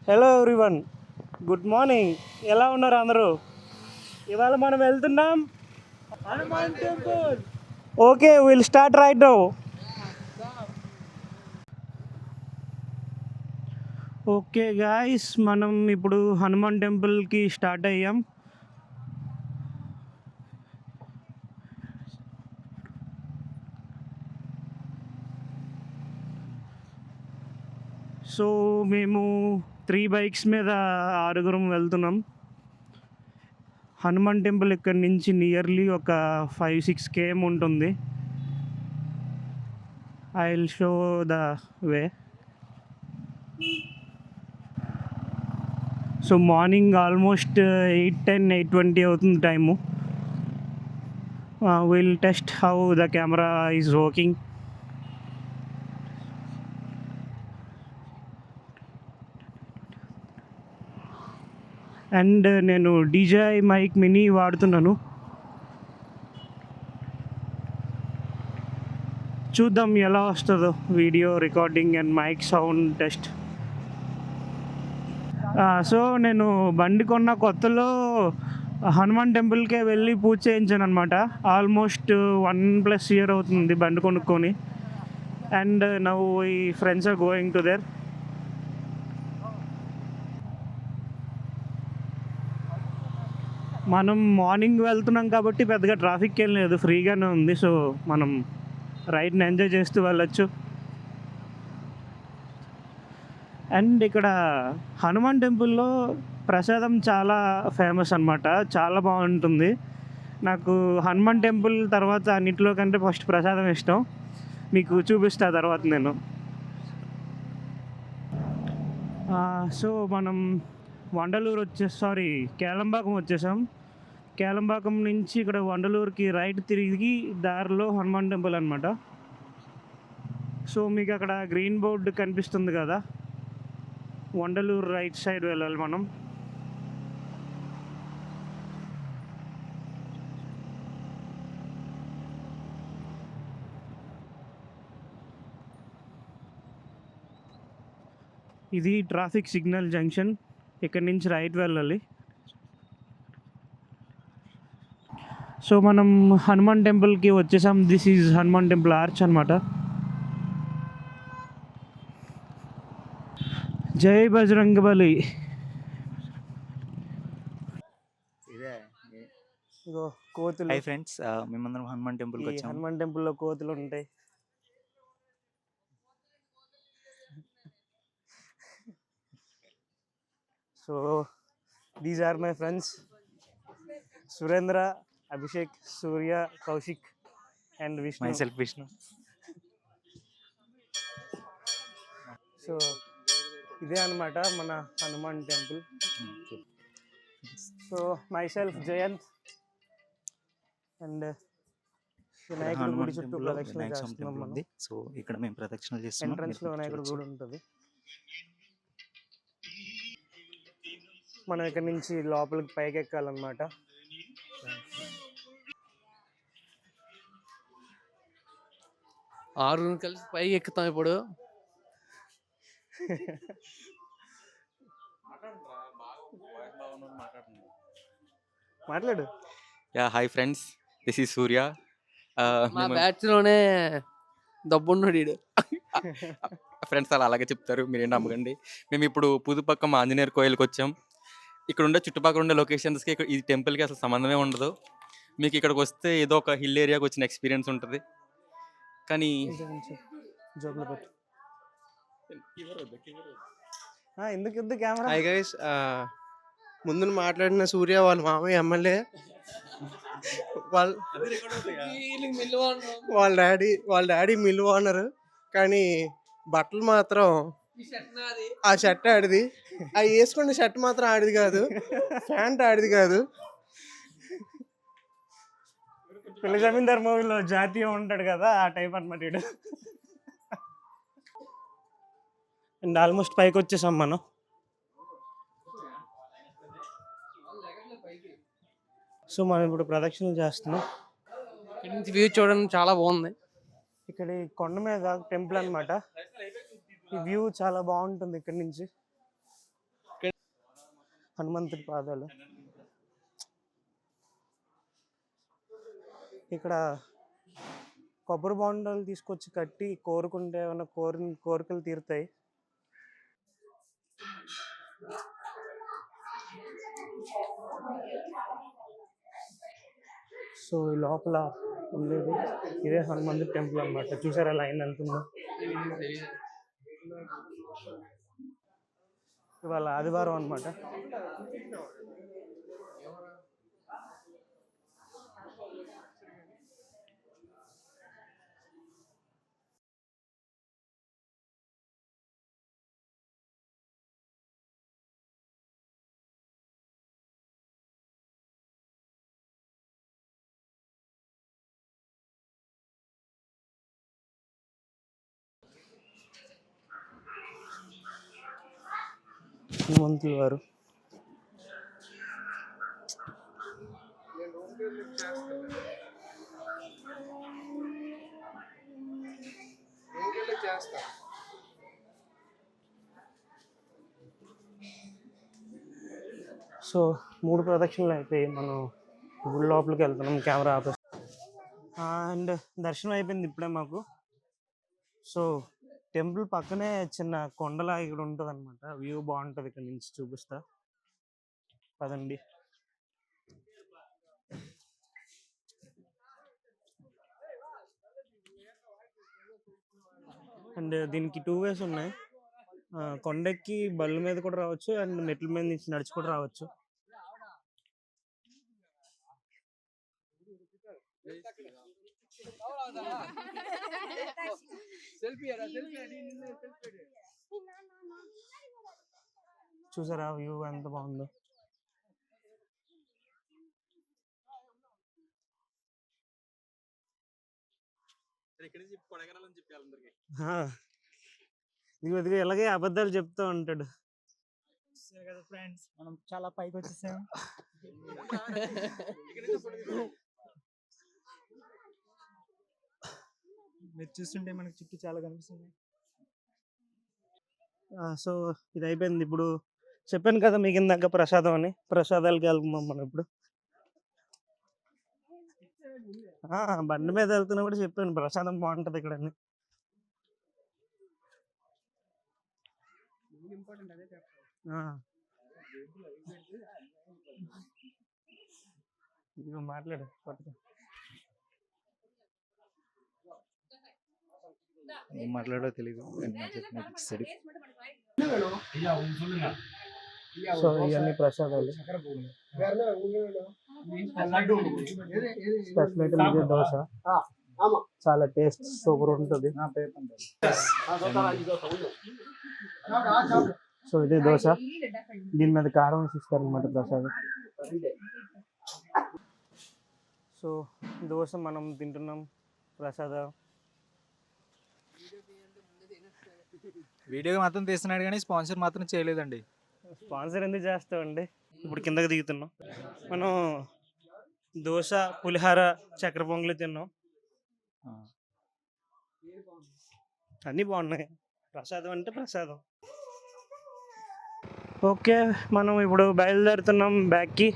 Hello everyone, good morning. ఎలా ఉన్నారు అందరూ? ఇవాళ మనం వెళ్తున్నాం Hanuman temple. Okay, will start right now. Okay guys, మనం ఇప్పుడు హనుమాన్ టెంపుల్కి స్టార్ట్ అయ్యాం. సో మేము 3 బైక్స్ మీద 6 వెళ్తున్నాం. హనుమాన్ టెంపుల్ ఇక్కడ నుంచి నియర్లీ ఒక 5-6 km ఉంటుంది. I will show the way. So morning almost 8:10, 8:20 అవుతుంది time. Will test how the camera is working. And నేను DJI మైక్ మినీ వాడుతున్నాను. చూద్దాం ఎలా వస్తుందో video recording and mic sound test. So నేను బండి కొన్న కొత్తలో హనుమాన్ టెంపుల్కే వెళ్ళి పూజ చేయించాను అనమాట. ఆల్మోస్ట్ 1+ year అవుతుంది బండి కొనుక్కొని. అండ్ నౌ ఈ friends are going to there. మనం మార్నింగ్ వెళ్తున్నాం కాబట్టి పెద్దగా ట్రాఫిక్ ఏం లేదు, ఫ్రీగానే ఉంది. సో మనం రైడ్ని ఎంజాయ్ చేస్తూ వెళ్ళొచ్చు. అండ్ ఇక్కడ హనుమాన్ టెంపుల్లో ప్రసాదం చాలా ఫేమస్ అనమాట, చాలా బాగుంటుంది. నాకు హనుమాన్ టెంపుల్ తర్వాత అన్నింటిలో కంటే ఫస్ట్ ప్రసాదం ఇష్టం. మీకు చూపిస్తా తర్వాత నేను. సో మనం వండలూరు కేలంబాకం వచ్చేసాం. కేలంబాకం నుంచి ఇక్కడ వండలూరుకి రైట్ తిరిగి దారిలో హనుమాన్ టెంపుల్ అనమాట. సో మీకు అక్కడ గ్రీన్ బోర్డు కనిపిస్తుంది కదా, వండలూరు రైట్ సైడ్ వెళ్ళాలి మనం. ఇది ట్రాఫిక్ సిగ్నల్ జంక్షన్, ఇక్కడి నుంచి రైట్ వెళ్ళాలి. సో మనం హనుమాన్ టెంపుల్కి వచ్చేసాం. This is Hanuman temple arch అనమాట. జై బజరంగబలి. ఇగో కోతులు. హై ఫ్రెండ్స్, మేమందరం హనుమాన్ టెంపుల్కి వచ్చాము. హనుమాన్ టెంపుల్లో కోతులు ఉంటాయి. So these are my friends, Surendra, Abhishek, Surya, Kaushik and Vishnu. Myself Vishnu. So ఇదే అనమాట మన Hanuman temple. So myself Jayant and వినాయకుడి గుడి చుట్టూ ప్రదక్షిణ చేస్తున్నాం మనం. సో ఇక్కడ మేము ప్రదక్షిణ చేస్తున్నాం. ఎంట్రన్స్ లో వినాయకుడి గుడి ఉంటుంది. మనం ఇక్కడ నుంచి లోపలికి పైకి ఎక్కాలన్నమాట. ఆరుగురు కలిసి పైకి ఎక్కుతాం ఇప్పుడు. మాట్లాడు. Yeah, hi friends, this is Surya. మా బ్యాచ్ లోనే దబ్బున్నాడు వీడు. ఫ్రెండ్స్ అలా అలాగే చెప్తారు, మీరేం నమ్మకండి. మేము ఇప్పుడు పుదుపక్కం ఆంజనేయర్ కోయిల్కి వచ్చాం. ఇక్కడ ఉండే చుట్టుపక్కల ఉండే లొకేషన్స్కి ఈ టెంపుల్కి అసలు సంబంధమే ఉండదు. మీకు ఇక్కడికి వస్తే ఏదో ఒక హిల్ ఏరియాకి వచ్చిన ఎక్స్పీరియన్స్ ఉంటుంది. కానీ ఎందుకు కెమెరా? హాయ్ గైస్, ముందు మాట్లాడిన సూర్య వాళ్ళ మామయ్య ఎమ్మెల్యే, వాళ్ళ డాడీ మిల్లు ఓనర్. కానీ బట్టలు మాత్రం ఆ షర్ట్ ఆడిది, అవి వేసుకున్న షర్ట్ మాత్రం ఆడిది కాదు, ప్యాంట్ ఆడిది కాదు. పిల్ల జమీందార్ మూవీలో జాతీయం ఉంటాడు కదా, ఆ టైప్ అనమాట వీడు. అండ్ ఆల్మోస్ట్ పైకి వచ్చేసాం మనం. సో మనం ఇప్పుడు ప్రదక్షిణలు చేస్తున్నాం. ఇక్కడ నుంచి వ్యూ చూడడం చాలా బాగుంది. ఇక్కడ ఈ కొండ మీద టెంపుల్ అనమాట. ఈ వ్యూ చాలా బాగుంటుంది ఇక్కడ నుంచి. హనుమంతుడి పాదాలు. ఇక్కడ కొబ్బరి బొండాలు తీసుకొచ్చి కట్టి కోరుకుంటే ఏమైనా కోరికలు తీరుతాయి. సో ఈ లోపల ఉండేది ఇదే హనుమంతుడి టెంపుల్ అన్నమాట. చూసారా లైన్ వెళ్తుందో. ఇవాళ ఆదివారం అన్నమాట. హనుమంతులు వారు. సో 3 ప్రదక్షిణలు అయిపోయి మనం గుడి లోపలికి వెళ్తున్నాం. కెమెరా ఆపేసి అండ్ దర్శనం అయిపోయింది ఇప్పుడే మాకు. సో టెంపుల్ పక్కనే చిన్న కొండలా ఇక్కడ ఉంటుంది అనమాట. వ్యూ బాగుంటుంది. ఇక్కడ నుంచి చూపిస్తా పదండి. అండ్ దీనికి 2 ways ఉన్నాయి. కొండెక్కి బళ్ళ మీద కూడా రావచ్చు అండ్ మెట్ల మీద నుంచి నడిచి కూడా రావచ్చు. చూసారా వ్యూ ఎంత బాగుందో. ఇదిగో ఇలాగే అబద్ధాలు చెప్తూ ఉంటాడు. కదా ఫ్రెండ్స్, మనం చాలా పైకి వచ్చేసాం. మీరు చూస్తుంటే మనకి చుట్టూ చాలా కనిపిస్తుంది. సో ఇది అయిపోయింది. ఇప్పుడు చెప్పాను కదా మీకు ఇందాక ప్రసాదం అని. ప్రసాదాలకి వెళ్తున్నాం మనం ఇప్పుడు. బండి మీద వెళ్తున్నప్పుడు చెప్పాను ప్రసాదం బాగుంటది ఇక్కడ అని. మాట్లాడు ఏం మాట్లాడో తెలియదు. సో ఇవన్నీ ప్రసాదాలు. స్పెషల్ ఐటమ్ ఇదే దోశ. చాలా టేస్ట్ సూపర్ ఉంటుంది. సో ఇదే దోశ. దీని మీద కారం వేసి ఇస్తారనమాట ప్రసాదం. సో దోశ మనం తింటున్నాం ప్రసాదం. వీడియో మాత్రం తీస్తున్నాడు కానీ స్పాన్సర్ మాత్రం చేయలేదండి. స్పాన్సర్ ఎందుకు చేస్తామండి. ఇప్పుడు కిందకి దిగుతున్నాం. మనం దోశ, పులిహార, చక్కెర పొంగలి తిన్నాం. అన్నీ బాగున్నాయి. ప్రసాదం అంటే ప్రసాదం. ఓకే మనం ఇప్పుడు బయలుదేరుతున్నాం బ్యాక్కి.